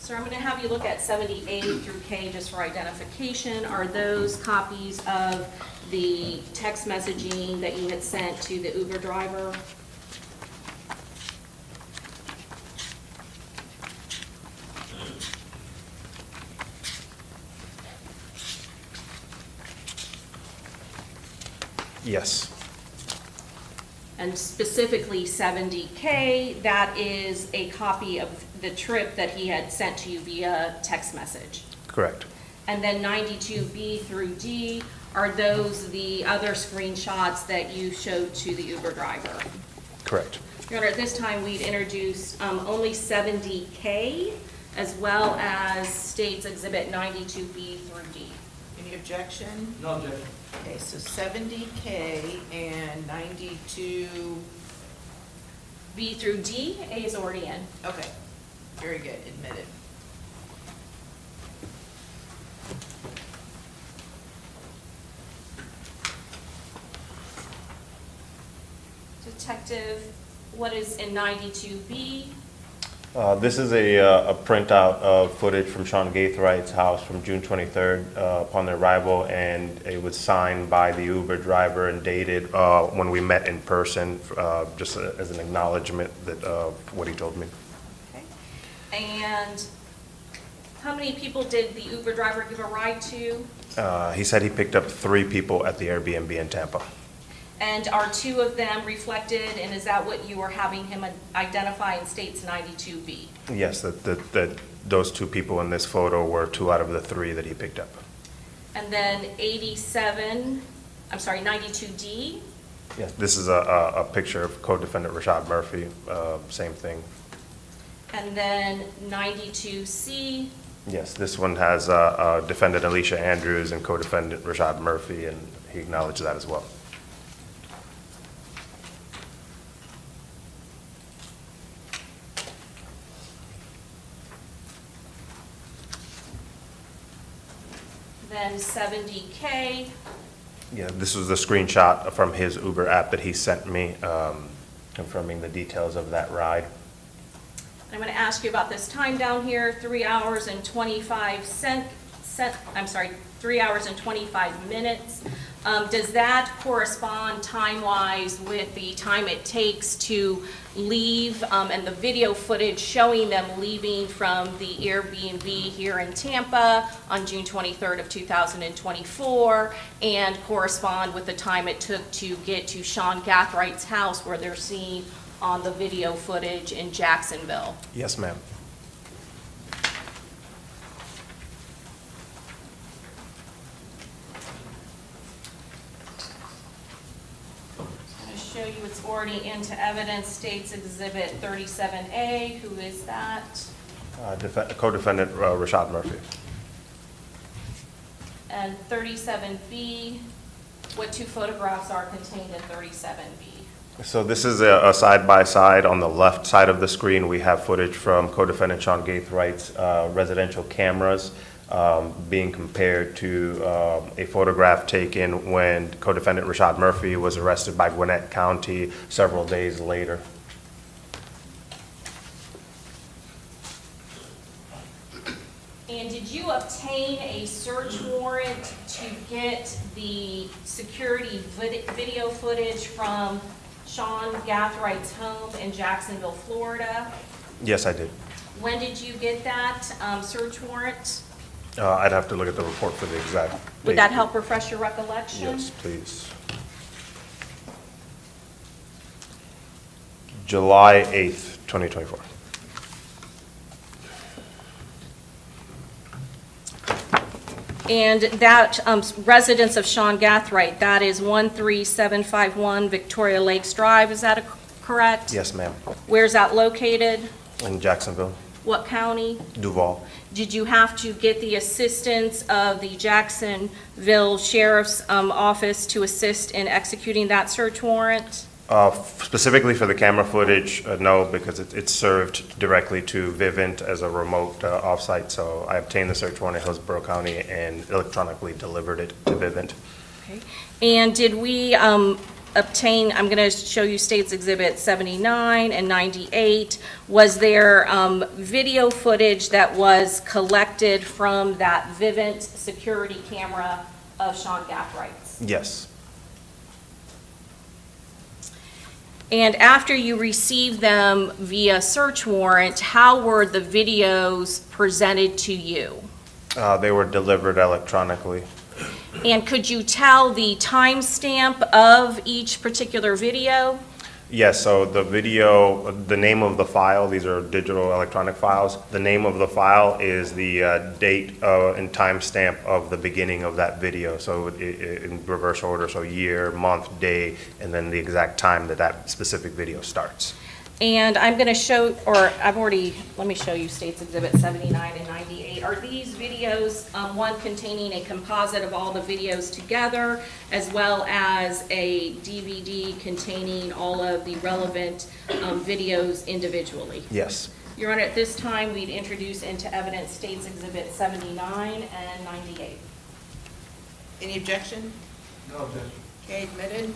So I'm going to have you look at 70A through K just for identification. Are those copies of the text messaging that you had sent to the Uber driver? Yes. And specifically 70K, that is a copy of the trip that he had sent to you via text message. Correct. And then 92B through D, are those the other screenshots that you showed to the Uber driver? Correct. Your Honor, at this time we'd introduce only 70K as well as State's Exhibit 92B through D. Any objection? No objection. Okay, so 70K and 92. B through D, A is already in. Okay, very good, admitted. Detective, what is in 92B? This is a printout of footage from Sean Gaithwright's house from June 23rd upon their arrival, and it was signed by the Uber driver and dated when we met in person, just as an acknowledgement that what he told me. Okay. And how many people did the Uber driver give a ride to? He said he picked up 3 people at the Airbnb in Tampa. And are 2 of them reflected, and is that what you are having him identify in State's 92B? Yes, that those 2 people in this photo were 2 out of the 3 that he picked up. And then 92D? Yes, this is a picture of co-defendant Rashad Murphy, same thing. And then 92C? Yes, this one has defendant Alicia Andrews and co-defendant Rashad Murphy, and he acknowledged that as well. Then 70K. Yeah, this was the screenshot from his Uber app that he sent me, confirming the details of that ride. I'm going to ask you about this time down here, 3 hours and 25 3 hours and 25 minutes. Does that correspond time-wise with the time it takes to leave and the video footage showing them leaving from the Airbnb here in Tampa on June 23rd of 2024, and correspond with the time it took to get to Sean Gaithwright's house where they're seen on the video footage in Jacksonville? Yes, ma'am. Show you it's already into evidence. State's Exhibit 37A. Who is that? Co-defendant Rashad Murphy. And 37B. What 2 photographs are contained in 37B? So this is a side-by-side. On the left side of the screen, we have footage from co-defendant Sean Gaithwright's residential cameras being compared to a photograph taken when co-defendant Rashad Murphy was arrested by Gwinnett County several days later. And did you obtain a search warrant to get the security video footage from Sean Gaithwright's home in Jacksonville, Florida? Yes, I did. When did you get that search warrant? I'd have to look at the report for the exact date. Would that help refresh your recollection? Yes, please. July 8th, 2024. And that residence of Sean Gaithwright, that is 13751 Victoria Lakes Drive, is that correct? Yes, ma'am. Where's that located? In Jacksonville. What county? Duval. Did you have to get the assistance of the Jacksonville Sheriff's Office to assist in executing that search warrant? Specifically for the camera footage, no, because it's served directly to Vivint as a remote offsite. So I obtained the search warrant in Hillsborough County and electronically delivered it to Vivint. Okay. And did we obtained, I'm going to show you States Exhibit 79 and 98. Was there video footage that was collected from that Vivint security camera of Sean Gathrights? Yes. And after you received them via search warrant, how were the videos presented to you? They were delivered electronically. And could you tell the timestamp of each particular video? Yes, so the video, the name of the file, these are digital electronic files. The name of the file is the date and timestamp of the beginning of that video. So in reverse order, so year, month, day, and then the exact time that that specific video starts. And I'm going to show, or let me show you States Exhibit 79 and 98. Are these videos, one containing a composite of all the videos together, as well as a DVD containing all of the relevant videos individually? Yes. Your Honor, at this time, we'd introduce into evidence States Exhibit 79 and 98. Any objection? No objection. Okay, admitted.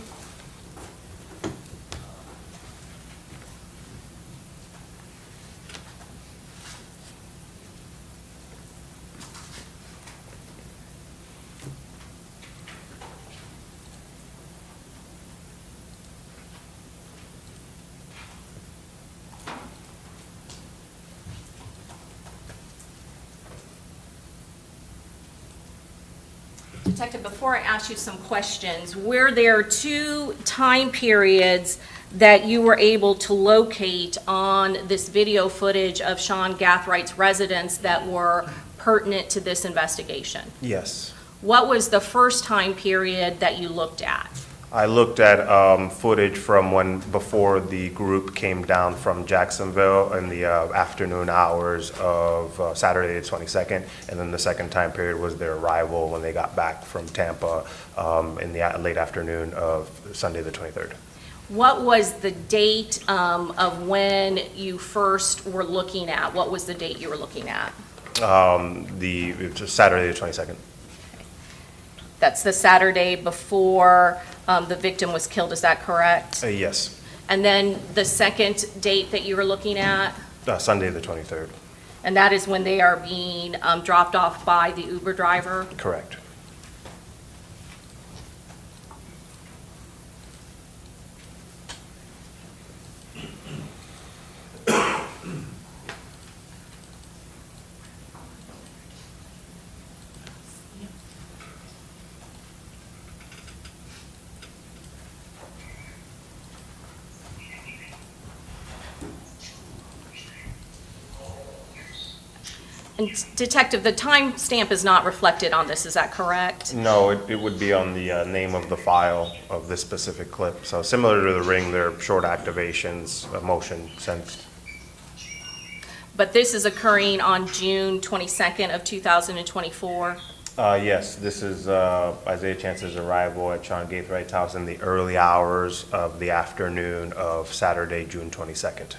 Detective, before I ask you some questions, were there two time periods that you were able to locate on this video footage of Sean Gathrights' residence that were pertinent to this investigation? Yes. What was the first time period that you looked at? I looked at footage from before the group came down from Jacksonville in the afternoon hours of Saturday the 22nd, and then the second time period was their arrival when they got back from Tampa in the late afternoon of Sunday the 23rd. What was the date of when you first were looking at? What was the date you were looking at? It was Saturday the 22nd. That's the Saturday before the victim was killed, is that correct? Yes. And then the second date that you were looking at? Sunday the 23rd. And that is when they are being dropped off by the Uber driver? Correct. And Detective, the timestamp is not reflected on this, is that correct? No, it would be on the name of the file of this specific clip. So similar to the Ring, they're short activations, motion sensed. But this is occurring on June 22nd of 2024? Yes, this is Isaiah Chance's arrival at Sean Gathrights' house in the early hours of the afternoon of Saturday, June 22nd.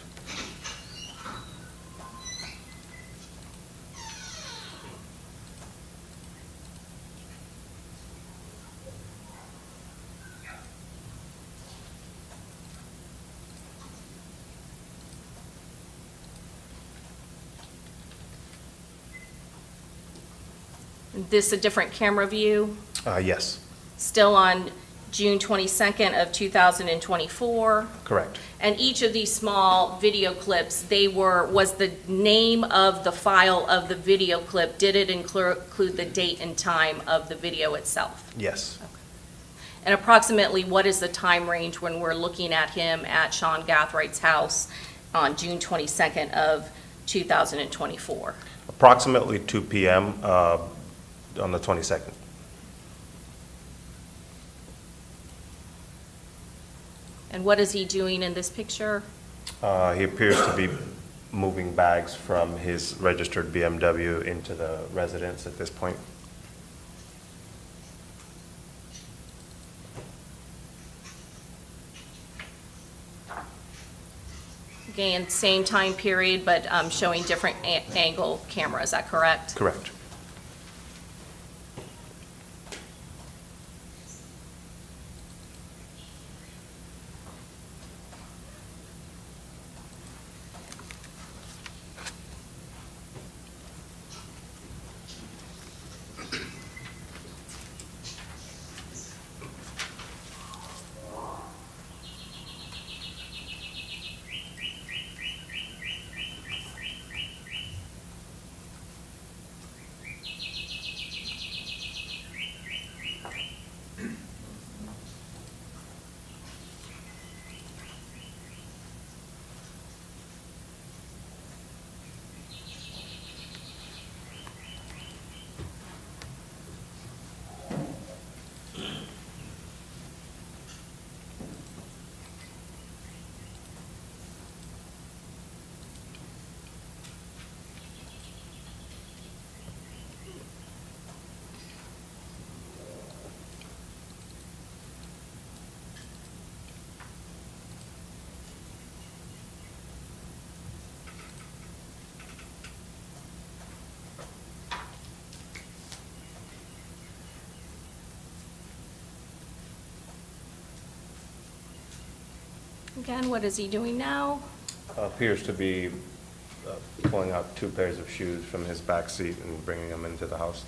This a different camera view? Yes. Still on June 22nd of 2024? Correct. And each of these small video clips, was the name of the file of the video clip, did it include the date and time of the video itself? Yes. Okay. And approximately what is the time range when we're looking at him at Sean Gathrights' house on June 22nd of 2024? Approximately 2 p.m. On the 22nd. And what is he doing in this picture? He appears to be moving bags from his registered BMW into the residence at this point. Again, same time period, but showing different angle camera, is that correct? Correct. Again, what is he doing now? Appears to be pulling out 2 pairs of shoes from his back seat and bringing them into the house.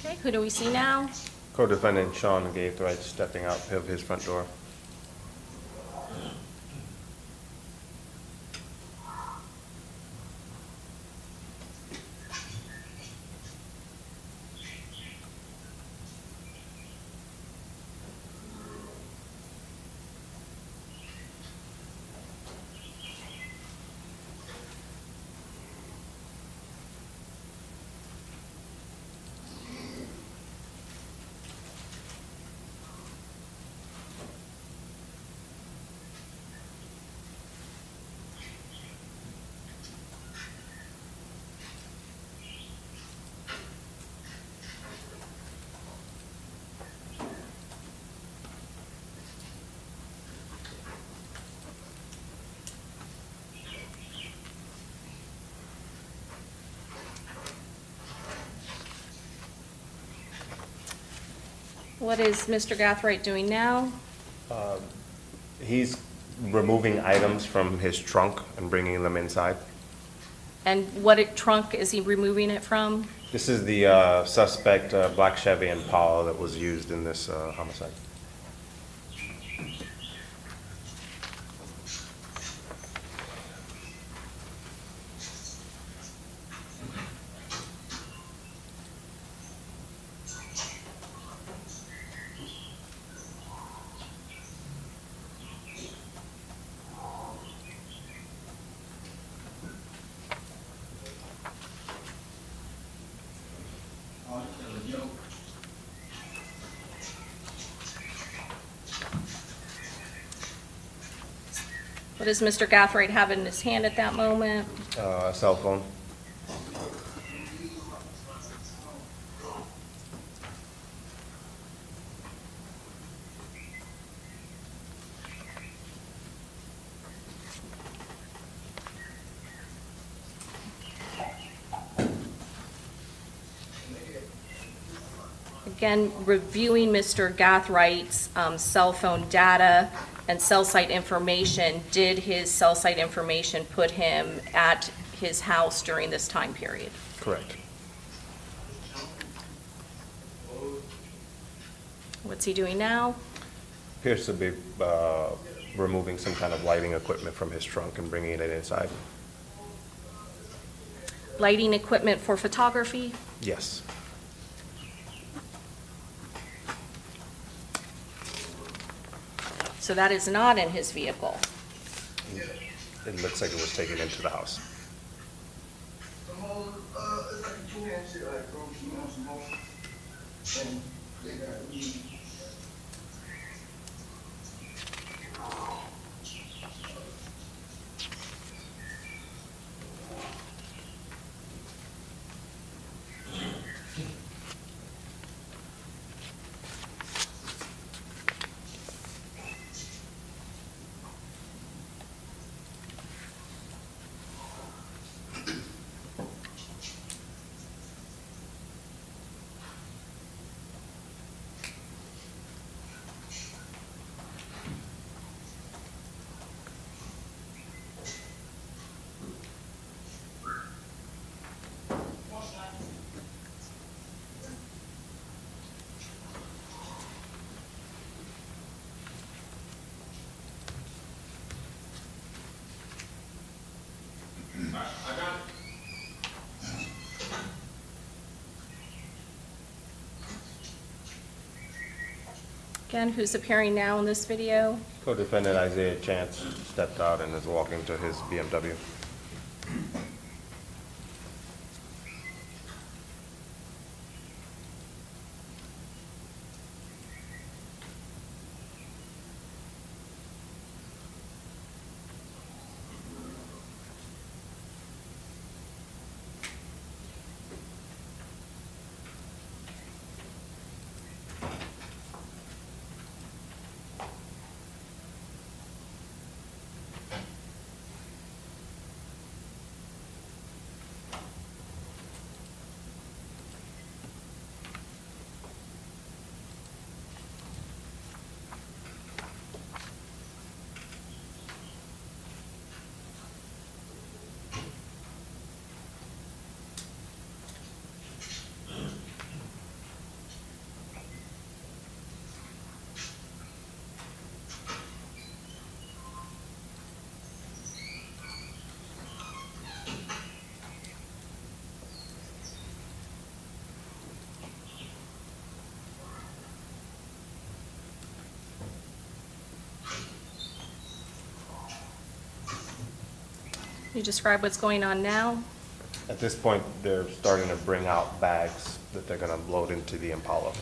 Okay, who do we see now? Co-defendant Sean Gaithright stepping out of his front door. What is Mr. Gathright doing now? He's removing items from his trunk and bringing them inside. And what trunk is he removing it from? This is the suspect black Chevy Impala that was used in this homicide. What does Mr. Gathright have in his hand at that moment? A cell phone. Again, reviewing Mr. Gathright's cell phone data and cell site information, did his cell site information put him at his house during this time period? Correct. What's he doing now? Appears to be removing some kind of lighting equipment from his trunk and bringing it inside. Lighting equipment for photography? Yes. So that is not in his vehicle. It looks like it was taken into the house. again, who's appearing now in this video? Co-defendant Isaiah Chance stepped out and is walking to his BMW. Can you describe what's going on now? At this point, they're starting to bring out bags that they're going to load into the Impala.